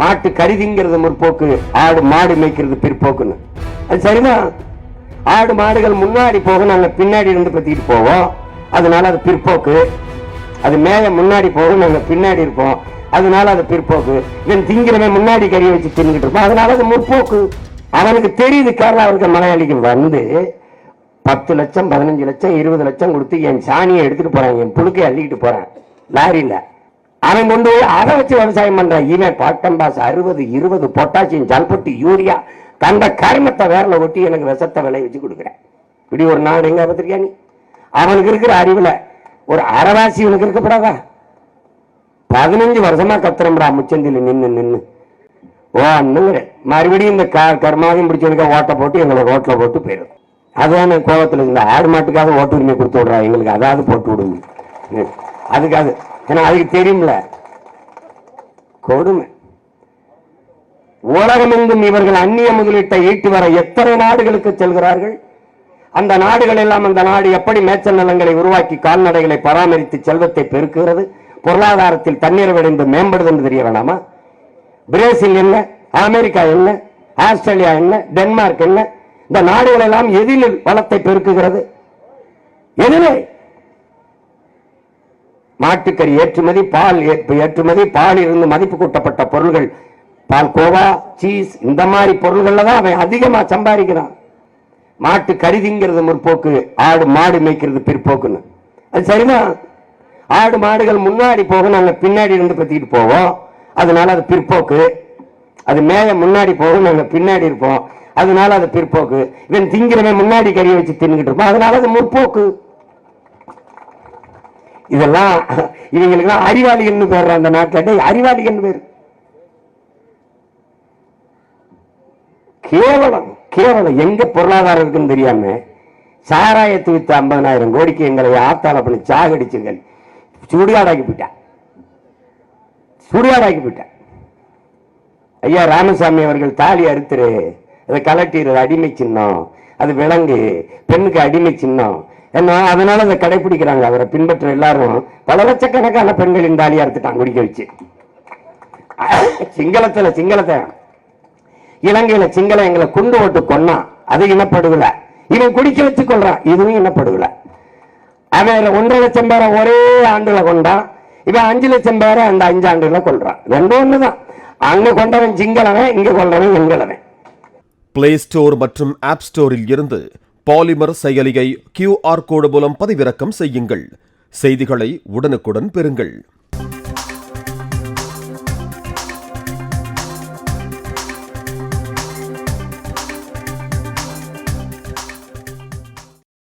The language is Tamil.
மாட்டு கருதிங்கிறது முற்போக்கு, ஆடு மாடு மேய்க்கிறது பிற்போக்குன்னு. அது சரிதான். ஆடு மாடுகள் முன்னாடி போக நாங்க பின்னாடி இருந்து பத்திட்டு போவோம், அதனால அது பிற்போக்கு. அது மேய முன்னாடி போக நாங்க பின்னாடி இருப்போம், அதனால அது பிற்போக்கு. இவன் திங்கிறவன் முன்னாடி கறியை வச்சு தின்னுட்டு இருப்போம், அதனால அது முற்போக்கு. அவனுக்கு தெரியுது கேரளாவுக்கு மலையாளிக்கு வந்து 10 லட்சம் 15 லட்சம் 20 லட்சம் கொடுத்து என் சாணியை எடுத்துட்டு போறான், என் புழுக்கையை அள்ளிக்கிட்டு போறான் லாரியில. அவன் கொண்டு போய் அதை வச்சு விவசாயம் பண்றான். இவன் பாட்டம்பாஸ் 60 20 பொட்டாசியம் சல்பட்டு யூரியா கண்ட கருமத்தை வேறல ஒட்டி எனக்கு விஷத்தை விலை வச்சு கொடுக்குறேன். இப்படி ஒரு நாடு எங்க பத்திரிக்கா நீ? அவனுக்கு இருக்கிற அறிவுல ஒரு அறவாசி இவனுக்கு இருக்கப்படாதா? 15 வருஷமா கத்துறா முச்சந்தில நின்னு ஓன்னுங்கிற மறுபடியும் இந்த கர்மாவையும் பிடிச்சதுக்க ஓட்ட போட்டு எங்களை ரோட்ல போட்டு போயிடும். அதுதான் கோபத்தில் இந்த ஆடு மாட்டுக்காக ஓட்டு உரிமை கொடுத்து விடுறா எங்களுக்கு, அதாவது போட்டு விடுங்க அதுக்காக. ஏன்னா அதுக்கு தெரியும்ல கொடுமை. உலகமெங்கும் இவர்கள் அந்நிய முதலீட்டை ஈட்டு வர எத்தனை நாடுகளுக்கு செல்கிறார்கள். அந்த நாடுகள் எல்லாம் அந்த நாடு எப்படி மேய்ச்சல் நிலங்களை உருவாக்கி கால்நடைகளை பராமரித்து செல்வத்தை பெருக்குகிறது, பொருளாதாரத்தில் தண்ணீர் விடைந்து மேம்படுது என்று தெரிய வேண்டாமா? பிரேசில் என்ன, அமெரிக்கா என்ன, ஆஸ்திரேலியா என்ன, டென்மார்க் என்ன, இந்த நாடுகள் எல்லாம் எதில் வளத்தை பெருக்குகிறது? எதிலே? மாட்டுக்கறி ஏற்றுமதி, பால் ஏற்றுமதி, பால் இருந்து மதிப்பு கூட்டப்பட்ட பொருள்கள், பால் கோவா, சீஸ், இந்த மாதிரி பொருள்கள்ல தான் அவன் அதிகமா சம்பாதிக்கிறான். மாட்டு கருதிங்கிறது முற்போக்கு, ஆடு மாடு மேய்க்கிறது பிற்போக்குன்னு. அது சரிதான். ஆடு மாடுகள் முன்னாடி போக நாங்க பின்னாடி இருந்து பத்திட்டு போவோம், அதனால அது பிற்போக்கு. அது மேய முன்னாடி போக நாங்க பின்னாடி இருப்போம், அதனால அது பிற்போக்கு. இவன் திங்கிறவன் முன்னாடி கறியை வச்சு தின்னுகிட்டு இருப்பான், அதனால அது முற்போக்கு. இதெல்லாம் இவங்களுக்கு அறிவாளிகள் பேர். அந்த நாட்டில் அறிவாளிகள் பேர். கேவலம் கேவலம். எங்க பொருளாதாரம் இருக்குன்னு தெரியாம சாராயத்தை வித்து 50,000 கோடிக்கு எங்களை ஆத்தால பண்ணி சாகடிச்சுங்கள் சுடுகாடாக்கி போயிட்டான். சுடுகாடாக்கி போயிட்டான். ஐயா ராமசாமி அவர்கள் தாலி அறுத்துரு, அதை கலட்டிடு, அடிமை சின்னம், அது விலங்கு, பெண்ணுக்கு அடிமை சின்னம் என்ன, அதனால அதை கடைபிடிக்கிறாங்க. அவரை பின்பற்ற எல்லாரும் பல லட்சக்கணக்கான பெண்களின் தாலி அறுத்துட்டான் குடிக்க வச்சு. சிங்களத்தை இலங்கையில சிங்களம் எங்களை குண்டு ஓட்டு கொன்னா, அது இனப்படுகல. இவன் குடிக்க வச்சு கொள்றான், இதுவும் இனப்படுகல. அவன் 1.5 லட்சம் பேரை ஒரே ஆண்டுல கொண்டான், இவன் 5 லட்சம் பேரை அந்த 5 ஆண்டுல கொள்றான். ரெண்டும் ஒண்ணுதான். அங்க கொண்டவன் சிங்களவன், இங்க கொண்டவன் எங்களவன். பிளே ஸ்டோர் மற்றும் ஆப் ஸ்டோரில் இருந்து பாலிமர் செயலியை QR கோடு மூலம் பதிவிறக்கம் செய்யுங்கள். செய்திகளை உடனுக்குடன் பெறுங்கள்.